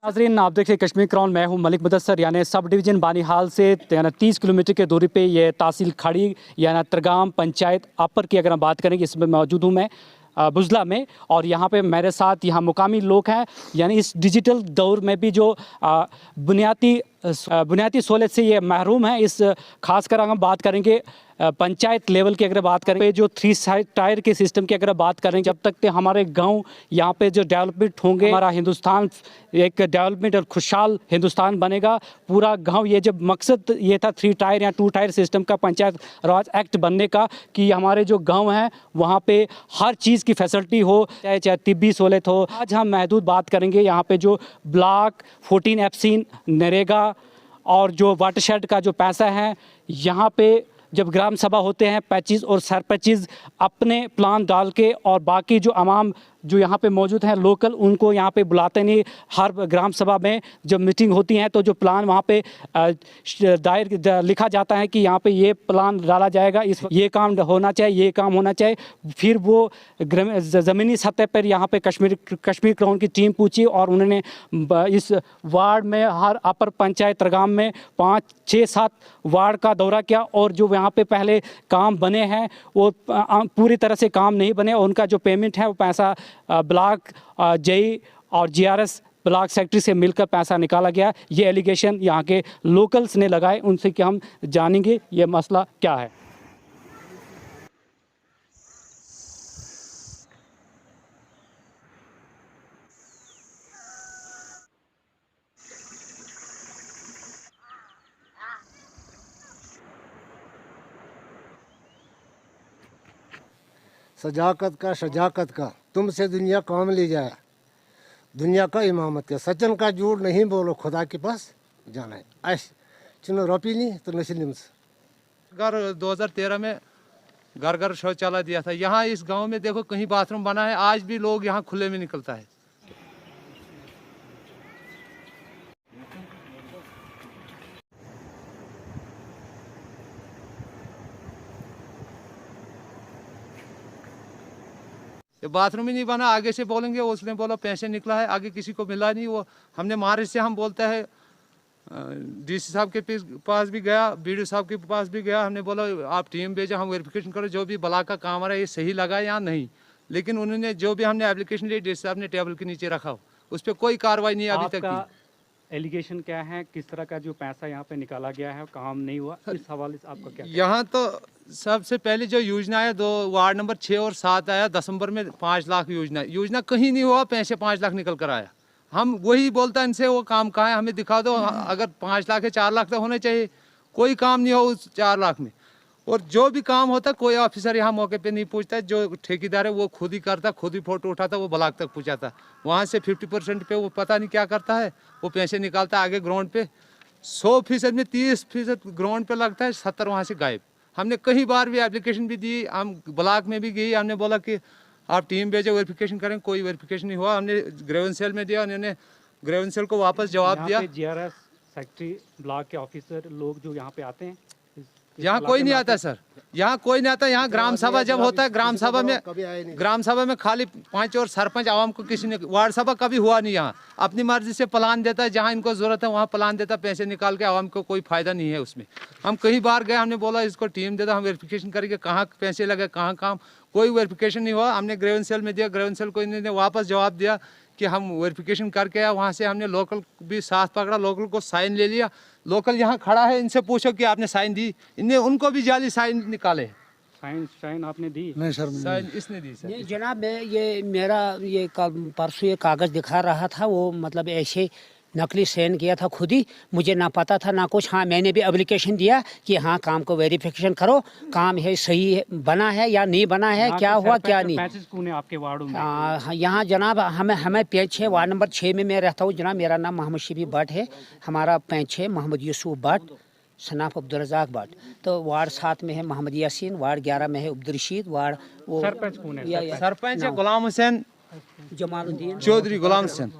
नाज़रीन, आप देखिए कश्मीर क्राउन, मैं हूं मलिक मुदस्सर। यानी सब डिवीज़न बानीहाल से 30 किलोमीटर की दूरी पे ये तहसील खड़ी यानी तरगाम पंचायत अपर की अगर हम बात करेंगे, इसमें मौजूद हूं मैं बुज़ला में। और यहाँ पे मेरे साथ यहाँ मुकामी लोग हैं। यानी इस डिजिटल दौर में भी जो बुनियादी सहूलत से ये महरूम है। इस खासकर अगर हम बात करेंगे पंचायत लेवल की अगर बात करें, जो 3 टायर के सिस्टम की अगर बात करें, जब तक के हमारे गांव यहाँ पे जो डेवलपमेंट होंगे, हमारा हिंदुस्तान एक डेवलपमेंट और खुशहाल हिंदुस्तान बनेगा। पूरा गांव, ये जब मकसद ये था 3 टायर या 2 टायर सिस्टम का पंचायत राज एक्ट बनने का, कि हमारे जो गाँव हैं वहाँ पर हर चीज़ की फैसिलिटी हो, चाहे तिब्बी सहूलत हो। आज हम महदूद बात करेंगे यहाँ पर जो ब्लॉक 14 एफसीन नरेगा और जो वाटरशेड का जो पैसा है, यहाँ पे जब ग्राम सभा होते हैं 25 और सरपंच अपने प्लान डाल के, और बाकी जो आवाम जो यहाँ पे मौजूद हैं लोकल, उनको यहाँ पे बुलाते नहीं। हर ग्राम सभा में जब मीटिंग होती है तो जो प्लान वहाँ पे दायर लिखा जाता है कि यहाँ पे ये प्लान डाला जाएगा, ये काम होना चाहिए, ये काम होना चाहिए। फिर वो ज़मीनी सतह पर यहाँ पे कश्मीर क्राउन की टीम पूछी, और उन्होंने इस वार्ड में हर अपर पंचायत तरगाम में 5, 6, 7 वार्ड का दौरा किया। और जो यहाँ पे पहले काम बने हैं वो पूरी तरह से काम नहीं बने, और उनका जो पेमेंट है वो पैसा ब्लॉक जेई और जीआरएस ब्लॉक सेक्रेटरी से मिलकर पैसा निकाला गया। ये एलिगेशन यहाँ के लोकल्स ने लगाए। उनसे कि हम जानेंगे ये मसला क्या है। सजाकत का शजाकत का तुमसे दुनिया काम ले जाए, दुनिया का इमामत का सचन का झूठ नहीं बोलो, खुदा के पास जाना है। ऐश चुनो रोपी नहीं तो नस्ल घर 2013 में घर घर शौचालय दिया था। यहाँ इस गांव में देखो कहीं बाथरूम बना है, आज भी लोग यहाँ खुले में निकलता है। ये बाथरूम ही नहीं बना, आगे से बोलेंगे उसने बोला पैसे निकला है, आगे किसी को मिला नहीं। वो हमने मार्च से हम बोलता है डीसी साहब के पास भी गया, बीडीओ साहब के पास भी गया। हमने बोला आप टीम भेजो, हम वेरिफिकेशन करो जो भी ब्लॉक का काम आ रहा है ये सही लगा या नहीं। लेकिन उन्होंने जो भी हमने एप्लीकेशन दी डीसी साहब ने टेबल के नीचे रखा, उस पर कोई कार्रवाई नहीं अभी तक की। एलिगेशन क्या है, किस तरह का जो पैसा यहाँ पे निकाला गया है, काम नहीं हुआ, इस हवाले से आपका क्या? यहाँ तो सबसे पहले जो योजना आया 2 वार्ड नंबर 6 और 7 आया दिसंबर में 5 लाख योजना कहीं नहीं हुआ, पैसे 5 लाख निकल कर आया। हम वही बोलता है इनसे, वो काम कहाँ है हमें दिखा दो। अगर 5 लाख है 4 लाख तो होने चाहिए, कोई काम नहीं हो उस 4 लाख में। और जो भी काम होता कोई ऑफिसर यहाँ मौके पे नहीं पूछता है। जो ठेकेदार है वो खुद ही करता, खुद ही फोटो उठाता, वो ब्लॉक तक पहुँचाता। वहाँ से 50% पे वो पता नहीं क्या करता है, वो पैसे निकालता है आगे ग्राउंड पे। 100% में 30% ग्राउंड पे लगता है, 70 वहाँ से गायब। हमने कई बार भी एप्लीकेशन भी दी, हम ब्लॉक में भी गई, हमने बोला कि आप टीम भेजो वेरिफिकेशन करें, कोई वेरिफिकेशन नहीं हुआ। हमने ग्रेवेंशियल में दिया, उन्होंने ग्रेवेंशियल को वापस जवाब दिया। जीआरएस सेक्रेटरी ब्लॉक के ऑफिसर लोग जो यहाँ पे आते हैं, यहाँ कोई नहीं आता सर, यहाँ कोई नहीं आता। यहाँ ग्राम सभा जब होता है, ग्राम सभा में खाली 5 और सरपंच आवाम को किसी ने, वार्ड सभा कभी हुआ नहीं। यहाँ अपनी मर्जी से प्लान देता है, जहाँ इनको जरूरत है वहाँ प्लान देता है, पैसे निकाल के आवाम को कोई फायदा नहीं है उसमें। हम कई बार गए, हमने बोला इसको टीम दे दो, हम वेरिफिकेशन करेंगे, कहाँ पैसे लगे, कहाँ काम, कोई वेरिफिकेशन नहीं हुआ। हमने ग्रेवेंशियल में दिया, ग्रेवेंशियल को इन्होंने वापस जवाब दिया कि हम वेरिफिकेशन करके आए। वहाँ से हमने लोकल भी साथ पकड़ा, लोकल को साइन ले लिया। लोकल यहाँ खड़ा है, इनसे पूछो कि आपने साइन दी, इनने उनको भी जाली साइन निकाले। साइन आपने दी? नहीं सर, साइन इसने दी सर। नहीं जनाब, ये मेरा ये परसों ये कागज़ दिखा रहा था, वो मतलब ऐसे नकली साइन किया था खुद ही, मुझे ना पता था ना कुछ। हाँ, मैंने भी एप्लीकेशन दिया कि हाँ काम को वेरिफिकेशन करो, काम है सही है, बना है या नहीं बना है, क्या हुआ क्या नहीं। कौन है आपके वार्डों में? यहाँ जनाब हमें 5-6 वार्ड नंबर 6 में मैं रहता हूँ जनाब। मेरा नाम मोहम्मद शफी भट्ट है, हमारा 5-6 मोहम्मद यूसुफ भट्ट, सनाफ अब्दुल रज़ाक भट्ट। तो वार्ड 7 में है मोहम्मद यासीन, वार्ड 11 में है अब्दुल रशीद, वार्ड वो सरपंच कौन है? सरपंच है गुलाम हुसैन जमालुद्दीन चौधरी। गुलाम हुसैन।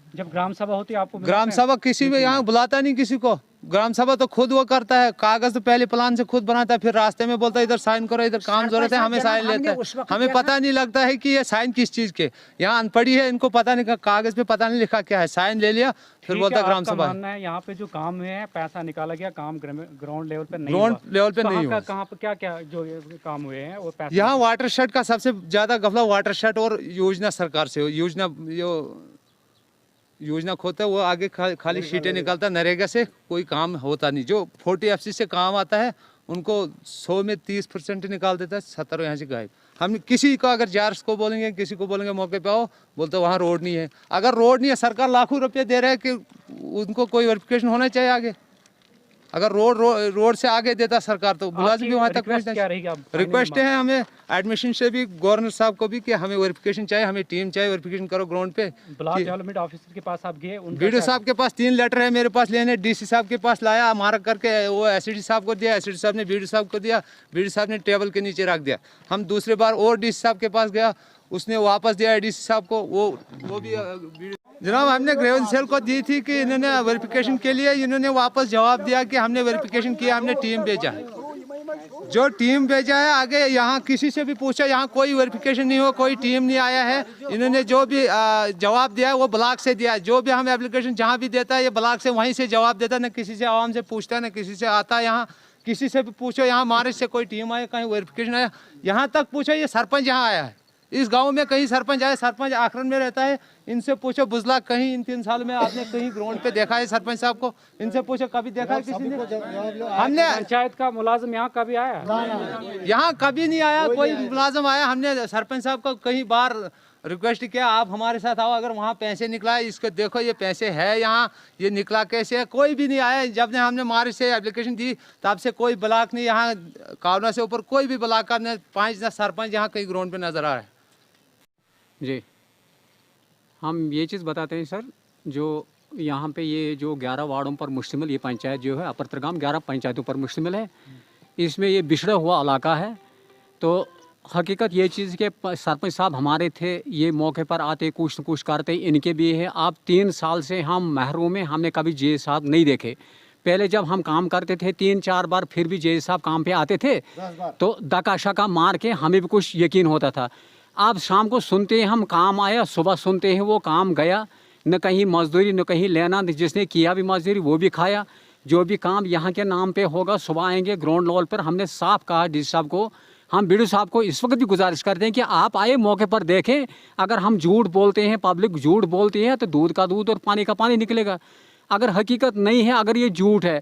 जब ग्राम सभा होती है आपको? ग्राम सभा किसी में यहाँ बुलाता नहीं किसी को, ग्राम सभा तो खुद वो करता है, कागज तो पहले प्लान से खुद बनाता है, फिर रास्ते में बोलता है इधर साइन करो, इधर काम जरूरत है, हमें साइन लेता है। हमें पता नहीं लगता है कि ये साइन किस चीज के, यहाँ अनपढ़ी है, इनको पता नहीं, कागज पे पता नहीं लिखा क्या है, साइन ले लिया, फिर बोलता ग्राम सभा। मानना है यहाँ पे जो काम है पैसा निकाला गया, काम ग्राउंड लेवल पे नहीं ग्राउंड लेवल पे नहीं हुआ। कहाँ पे क्या क्या जो काम हुए हैं वो पैसा? यहाँ वाटर शेड का सबसे ज्यादा गफला वाटर शेड और योजना सरकार से, योजना खोता है वो आगे खाली शीटें निकालता है, नरेगा से कोई काम होता नहीं। जो 40 FC से काम आता है उनको 100 में 30% निकाल देता है, 70 यहाँ से गायब। हम किसी को अगर जार्स को बोलेंगे, किसी को बोलेंगे मौके पे आओ, बोलते वहाँ रोड नहीं है। अगर रोड नहीं है, सरकार लाखों रुपये दे रहे हैं कि उनको कोई वेरिफिकेशन होना चाहिए आगे। अगर रोड से आगे देता सरकार तो मुलाजिम भी वहाँ तक पहुँचना। क्या रहेगी? रिक्वेस्ट है हमें एडमिशन से भी, गवर्नर साहब को भी, कि हमें वेरिफिकेशन चाहिए, हमें टीम चाहिए, वेरिफिकेशन करो ग्राउंड पे। ब्लॉक डेवलपमेंट ऑफिसर के पास आप गए? बीडीओ साहब के पास 3 लेटर है मेरे पास लेने, डीसी साहब के पास लाया, मार्क करके वो एसडी साहब को दिया, एसडी साहब ने बीडीओ साहब को दिया, बीडीओ साहब ने टेबल के नीचे रख दिया। हम दूसरे बार और डीसी साहब के पास गया, उसने वापस दिया डीसी साहब को, वो भी जनाब हमने ग्रेवेंस सेल को दी थी कि इन्होंने वेरिफिकेशन के लिए, इन्होंने वापस जवाब दिया कि हमने वेरिफिकेशन किया, हमने टीम भेजा है। जो टीम भेजा है आगे यहाँ किसी से भी पूछा, यहाँ कोई वेरिफिकेशन नहीं हो, कोई टीम नहीं आया है। इन्होंने जो भी जवाब दिया है वो ब्लॉक से दिया है। जो भी हमें एप्लीकेशन जहाँ भी देता है ये ब्लॉक से वहीं से जवाब देता है, न किसी से आवाम से पूछता है, न किसी से आता है। यहाँ किसी से भी पूछो, यहाँ हमारे से कोई टीम आया, कहीं वेरिफिकेशन आया, यहाँ तक पूछो ये सरपंच यहाँ आया है, इस गांव में कहीं सरपंच आए, सरपंच आखरन में रहता है, इनसे पूछो बुजला कहीं इन 3 साल में आपने कहीं ग्राउंड पे देखा है सरपंच साहब को? इनसे पूछो कभी देखा है किसी ने? हमने पंचायत का मुलाजिम यहाँ कभी आया? यहाँ कभी नहीं आया कोई मुलाजिम आया। हमने सरपंच साहब को कई बार रिक्वेस्ट किया, आप हमारे साथ आओ, अगर वहाँ पैसे निकला है इसको देखो, ये पैसे है यहाँ, ये निकला कैसे है, कोई भी नहीं आया। जब ने हमने मार्च से एप्लीकेशन दी तब से कोई ब्लॉक नहीं, यहाँ कावना से ऊपर कोई भी ब्लॉक का नहीं, 5 सरपंच यहाँ कहीं ग्राउंड पे नजर आ रहा है। जी, हम ये चीज़ बताते हैं सर, जो यहाँ पे ये जो 11 वार्डों पर मुश्तमिल ये पंचायत जो है अपर तरगाम 11 पंचायतों पर मुश्तमिल है। इसमें ये बिछड़ा हुआ इलाका है। तो हकीकत ये चीज़ के सरपंच साहब हमारे थे, ये मौके पर आते कुछ न कुछ करते, इनके भी है। अब 3 साल से हम महरूम में, हमने कभी जे साहब नहीं देखे। पहले जब हम काम करते थे 3-4 बार, फिर भी जे साहब काम पे आते थे तो धक्का शक्का मार के हमें भी कुछ यकीन होता था। अब शाम को सुनते हैं हम काम आया, सुबह सुनते हैं वो काम गया, न कहीं मजदूरी न कहीं लेना, जिसने किया भी मजदूरी वो भी खाया। जो भी काम यहाँ के नाम पे होगा सुबह आएंगे ग्राउंड लेवल पर। हमने साफ कहा डी साहब को, हम बीडीओ साहब को इस वक्त भी गुजारिश करते हैं कि आप आए मौके पर देखें। अगर हम झूठ बोलते हैं, पब्लिक झूठ बोलती है, तो दूध का दूध और पानी का पानी निकलेगा। अगर हकीकत नहीं है, अगर ये झूठ है,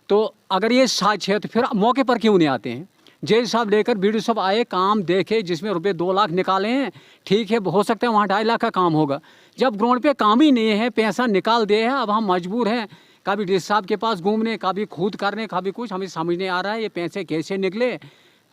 तो अगर ये सच है तो फिर मौके पर क्यों नहीं आते हैं? जे साहब लेकर बीडीओ साहब आए, काम देखे, जिसमें रुपये 2 लाख निकाले हैं, ठीक है, हो सकता है वहाँ 2.5 लाख का काम होगा। जब ग्राउंड पे काम ही नहीं है, पैसा निकाल दिए हैं, अब हम मजबूर हैं कभी डी साहब के पास घूमने, कभी खुद करने, कभी कुछ। हमें समझ नहीं आ रहा है ये पैसे कैसे निकले,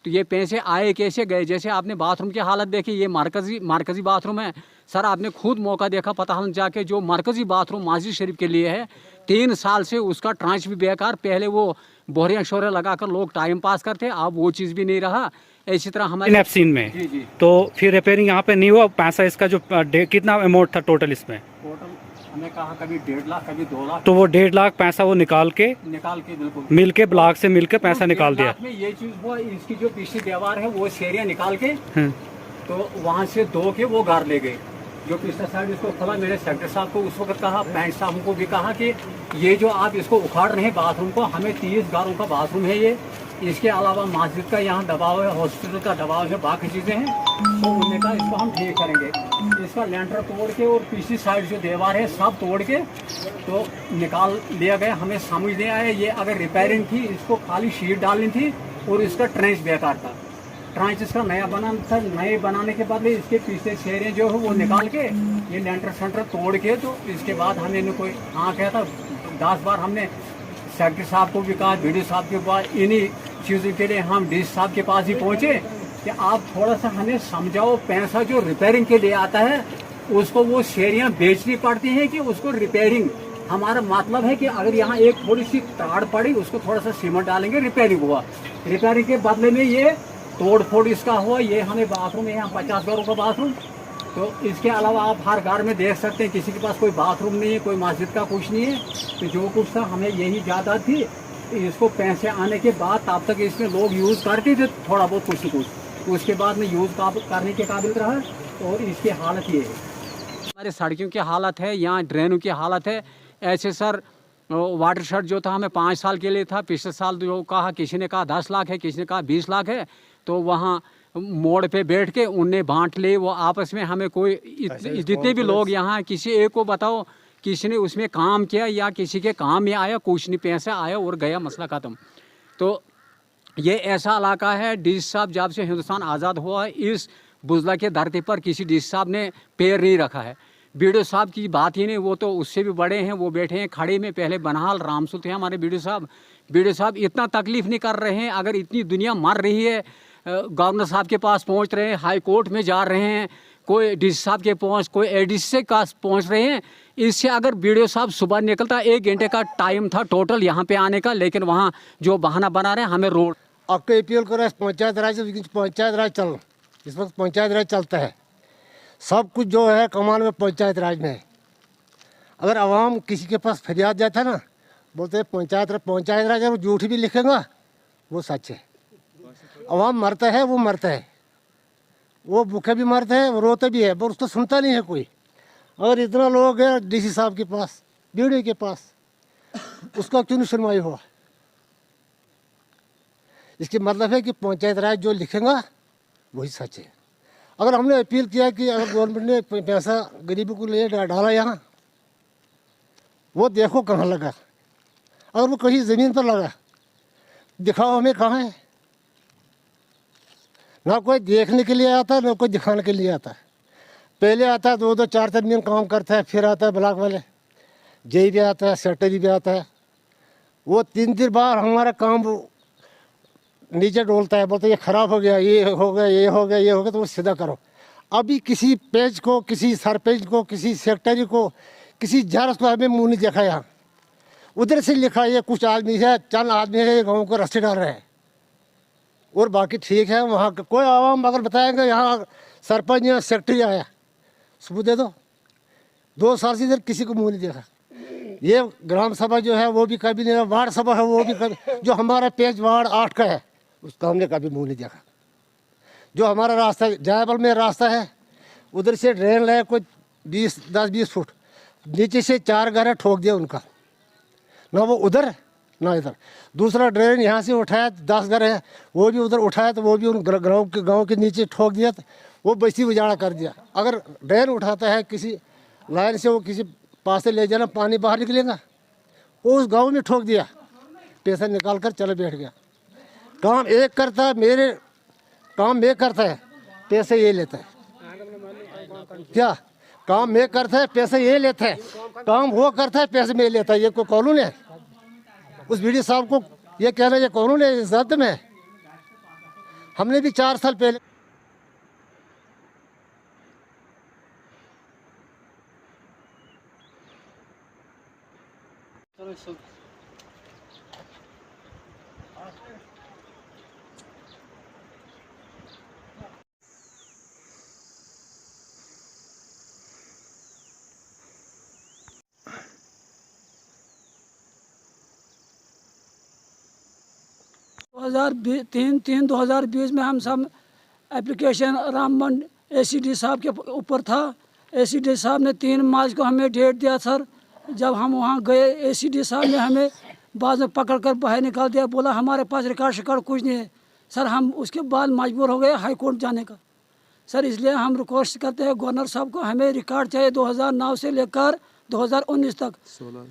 तो ये पैसे आए कैसे गए। जैसे आपने बाथरूम की हालत देखी, ये मरकज़ी बाथरूम है सर, आपने खुद मौका देखा पता हम जाके, जो मरकज़ी बाथरूम मस्जिद शरीफ के लिए है, 3 साल से उसका ट्रांच भी बेकार। पहले वो बोहरिया शोरे लगाकर लोग टाइम पास करते, अब वो चीज़ भी नहीं रहा। इसी तरह हमारे नैपसीन में जी। तो फिर रिपेयरिंग यहाँ पे नहीं हुआ। पैसा इसका जो कितना अमाउंट था टोटल इसमें? टोटल हमने कहा कभी 1.5 लाख, कभी 2 लाख। तो वो 1.5 लाख पैसा वो निकाल के बिल्कुल मिल के ब्लॉक से मिल के पैसा निकाल दिया। में ये चीज़ हुआ, इसकी जो पिछली दीवार है वो सेरिया निकाल के तो वहाँ से 2 के वो गार ले गए। जो पिछला साइड इसको खोला, मेरे सेक्रेटरी साहब को उस वक्त कहा, पैंट साहब को भी कहा कि ये जो आप इसको उखाड़ रहे हैं बाथरूम को, हमें 30 गारों का बाथरूम है ये, इसके अलावा मस्जिद का यहाँ दबाव है, हॉस्पिटल का दबाव है, बाकी चीज़ें हैं। तो उन्होंने कहा इसको हम ठीक करेंगे। इसका लेंटर तोड़ के और पिछली साइड जो दीवार है सब तोड़ के तो निकाल लिया गया। हमें समझ नहीं आया, ये अगर रिपेयरिंग थी, इसको खाली शीट डालनी थी और इसका ट्रेंच बेकार था। ट्रांच इसका नया बनाना था, नए बनाने के बाद इसके पीछे शेरें जो है वो निकाल के ये लेंटर सेंटर तोड़ के, तो इसके बाद हमने कोई हाँ कहा था 10 बार हमने सेक्रेटरी साहब को भी कहा, बीडीओ साहब के पास, इन्हीं चीज़ों के लिए हम डी साहब के पास ही पहुँचे कि आप थोड़ा सा हमें समझाओ, पैसा जो रिपेयरिंग के लिए आता है उसको वो शेरियाँ बेचनी पड़ती हैं कि उसको रिपेयरिंग। हमारा मतलब है कि अगर यहाँ एक थोड़ी सी ताड़ पड़ी, उसको थोड़ा सा सीमेंट डालेंगे, रिपेयरिंग हुआ। रिपेयरिंग के बदले में ये तोड़ फोड़ इसका हुआ। ये हमें बाथरूम है यहाँ 50 घरों का बाथरूम, तो इसके अलावा आप हर घर में देख सकते हैं किसी के पास कोई बाथरूम नहीं है, कोई मस्जिद का कुछ नहीं है। तो जो कुछ था हमें यही ज़्यादा थी। इसको पैसे आने के बाद तब तक इसमें लोग यूज़ करते थे थोड़ा बहुत कुछ न कुछ, उसके बाद में यूज़ करने के काबिल रहा। और इसकी हालत ये है, हमारे सड़कों की हालत है, यहाँ ड्रेनों की हालत है। ऐसे सर वाटर शेड जो था हमें 5 साल के लिए था, पिछले साल जो कहा किसी ने कहा 10 लाख है, किसी ने कहा 20 लाख है। तो वहाँ मोड़ पे बैठ के उनने बांट ले वो आपस में। हमें कोई जितने भी लोग यहाँ किसी एक को बताओ किसी ने उसमें काम किया या किसी के काम में आया, कुछ नहीं, पैसा आया और गया, मसला ख़त्म। तो ये ऐसा इलाका है, डीसी साहब जब से हिंदुस्तान आज़ाद हुआ है इस बुज़ला के धरती पर किसी डीसी साहब ने पैर नहीं रखा है। बीडीओ साहब की बात ही नहीं, वो तो उससे भी बड़े हैं, वो बैठे हैं खड़े में। पहले बनहाल रामसू थे हमारे बीडीओ साहब। बीडीओ साहब इतना तकलीफ़ नहीं कर रहे हैं। अगर इतनी दुनिया मर रही है, गवर्नर साहब के पास पहुंच रहे हैं, हाई कोर्ट में जा रहे हैं, कोई डीसी साहब के कोई एडीसी से पास पहुंच रहे हैं। इससे अगर बीडीओ साहब सुबह निकलता 1 घंटे का टाइम था टोटल यहाँ पे आने का, लेकिन वहाँ जो बहाना बना रहे हैं हमें रोड। आपको अपील करो पंचायत राज चल, इस वक्त पंचायत राज चलता है। सब कुछ जो है कमान में पंचायत राज में है। अगर आवाम किसी के पास फरियाद जाता है ना, बोलते हैं पंचायत राज है, वो झूठ भी लिखेगा वो सच है। आवाम मरता है, वो मरता है, वो भूखे भी मरते हैं, वो रोते भी है, पर उसको सुनता नहीं है कोई। और इतना लोग है डीसी साहब के पास, बीडीओ के पास, उसका क्यों नहीं सुनवाई हुआ? इसकी मतलब है कि पंचायत राज जो लिखेगा वही सच है। अगर हमने अपील किया कि अगर गवर्नमेंट ने पैसा गरीबों को ले डाला यहाँ, वो देखो कहाँ लगा। अगर वो कहीं ज़मीन पर लगा, दिखाओ हमें कहाँ है। ना कोई देखने के लिए आता है, ना कोई दिखाने के लिए आता है। पहले आता है 2-2 4-4 दिन काम करता है, फिर आता है ब्लॉक वाले, जेई भी आता है, सेक्रेटरी भी आता है। वो 3 बार हमारा काम नीचे डोलता है, बोलते ये ख़राब हो गया, ये हो गया, ये हो गया, ये हो गया, तो वो सीधा करो। अभी किसी पेज को, किसी सरपंच को, किसी सेक्रेटरी को, किसी जज को हमें मुँह नहीं देखा। यहाँ उधर से लिखा ये कुछ आदमी है, चंद आदमी है, गाँव को रास्ते डाल रहे हैं, और बाकी ठीक है। वहाँ का कोई आवाम अगर बताएंगे यहाँ सरपंच या सेक्रेटरी आया, सबूत दे दो। 2 साल से इधर किसी को मुँह नहीं देखा। ये ग्राम सभा जो है वो भी कभी नहीं, वार्ड सभा है वो भी कभी, जो हमारा पेज वार्ड 8 का है उसका हमने कभी मुँह नहीं देखा। जो हमारा रास्ता जायबल में रास्ता है, उधर से ड्रेन है कोई 10-20 फुट, नीचे से 4 घर है, ठोक दिया उनका, ना वो उधर ना इधर। दूसरा ड्रेन यहाँ से उठाया 10 घर है, वो भी उधर उठाया तो वो भी उन गाँव के नीचे ठोक दिया, तो वो बस्ती उजाड़ा कर दिया। अगर ड्रेन उठाता है किसी लाइन से, वो किसी पास से ले जाना, पानी बाहर निकलेगा, वो उस गांव में ठोक दिया, पैसा निकाल कर चले बैठ गया। काम एक करता है, मेरे काम में करता है, पैसे ये लेता है। क्या काम में करता है, पैसे ये लेता है, काम वो करता है, पैसे में लेता है। ये कोई कानून है? उस बीडी साहब को ये कहना ये कानून है? इस जब्त में हमने भी 4 साल पहले तीन 2020 में हम सब एप्लीकेशन रामबन एसीडी साहब के ऊपर था। एसीडी साहब ने 3 मार्च को हमें डेट दिया सर। जब हम वहाँ गए, एसीडी साहब ने हमें बाद में पकड़ कर बाहर निकाल दिया, बोला हमारे पास रिकॉर्ड शिकॉर्ड कुछ नहीं है। सर हम उसके बाद मजबूर हो गए हाई कोर्ट जाने का। सर इसलिए हम रिक्वेस्ट करते हैं गवर्नर साहब को, हमें रिकॉर्ड चाहिए 2009 से लेकर 2019 तक। 16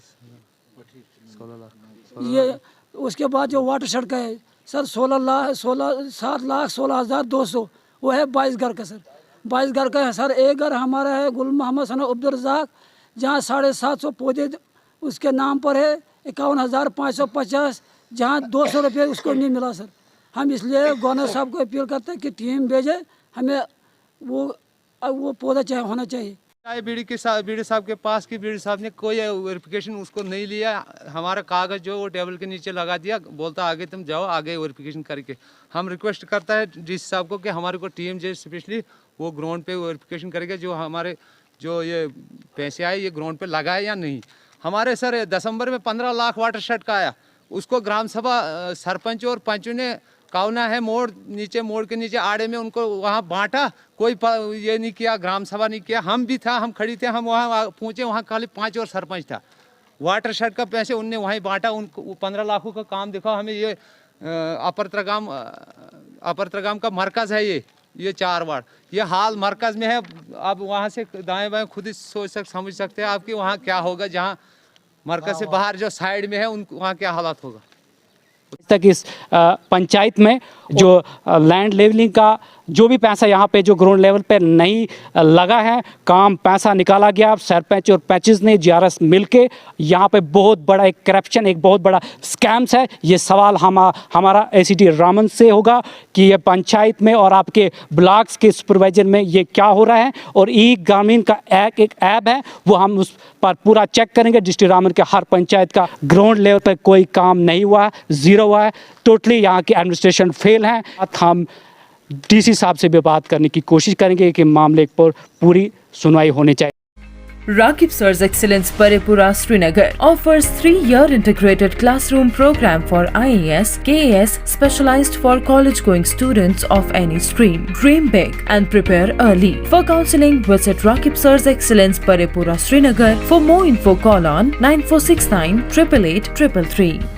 ये उसके बाद जो वाटर शेड का है सर 7,16,200 वो है 22 घर का सर। 22 घर का है सर। एक घर हमारा है गुल मोहम्मद सना अब्दुल रज़ाक, जहाँ 750 पौधे उसके नाम पर है, 51,550, जहाँ 200 रुपये उसको नहीं मिला सर। हम इसलिए गवर्नर साहब को अपील करते हैं कि टीम भेजे, हमें वो पौधा होना चाहिए। बीडी साहब के पास की बीडी साहब ने कोई वेरिफिकेशन उसको नहीं लिया। हमारा कागज़ जो वो टेबल के नीचे लगा दिया, बोलता आगे तुम जाओ, आगे वेरिफिकेशन करके। हम रिक्वेस्ट करता है डीसी साहब को कि हमारे को टीम जो स्पेशली वो ग्राउंड पे वेरिफिकेशन करेगा जो हमारे जो ये पैसे आए ये ग्राउंड पे लगा है या नहीं। हमारे सर दिसंबर में 15 लाख वाटर शेड का आया, उसको ग्राम सभा सरपंच और पंच ने कावना है मोड़ के नीचे आड़े में उनको वहाँ बांटा, कोई ये नहीं किया, ग्राम सभा नहीं किया। हम भी था, हम खड़ी थे, हम वहाँ पहुँचे, वहाँ खाली 5 और सरपंच था। वाटर शेड का पैसे उनने वहीं बांटा, उनको 15 लाखों का काम दिखाओ हमें। ये अपर त्रगाम का मरकज़ है, ये 4 वार्ड, ये हाल मरकज़ में है। अब वहाँ से दाएं बाएं खुद ही समझ सकते हैं आपकी वहाँ क्या होगा, जहाँ मरकज़ से बाहर जो साइड में है उन वहाँ क्या हालात होगा। तक इस पंचायत में जो लैंड लेवलिंग का जो भी पैसा यहाँ पे जो ग्राउंड लेवल पे नहीं लगा है, काम पैसा निकाला गया। सरपंच और पैचेस ने जीआरएस मिलके यहाँ पे बहुत बड़ा एक करप्शन, एक बहुत बड़ा स्कैम्स है। ये सवाल हमारा एसीडी रामन से होगा कि ये पंचायत में और आपके ब्लॉक्स के सुपरवाइजर में ये क्या हो रहा है। और ई ग्रामीण का एक ऐप है, वो हम उस पर पूरा चेक करेंगे। डिस्ट्रिक्ट रामन के हर पंचायत का ग्राउंड लेवल पर कोई काम नहीं हुआ है, ज़ीरो हुआ है, टोटली यहाँ की एडमिनिस्ट्रेशन फेल है। हम डीसी साहब से भी बात करने की कोशिश करेंगे कि मामले पर पूरी सुनवाई होनी चाहिए। Rakib Sir's Excellence Paripura Srinagar offers 3-year integrated classroom program for IAS, KAS specialized for college-going students of any stream. Dream big and prepare early. For counseling, visit Rakib Sir's Excellence Paripura Srinagar. For more info, call on 9469 888 333.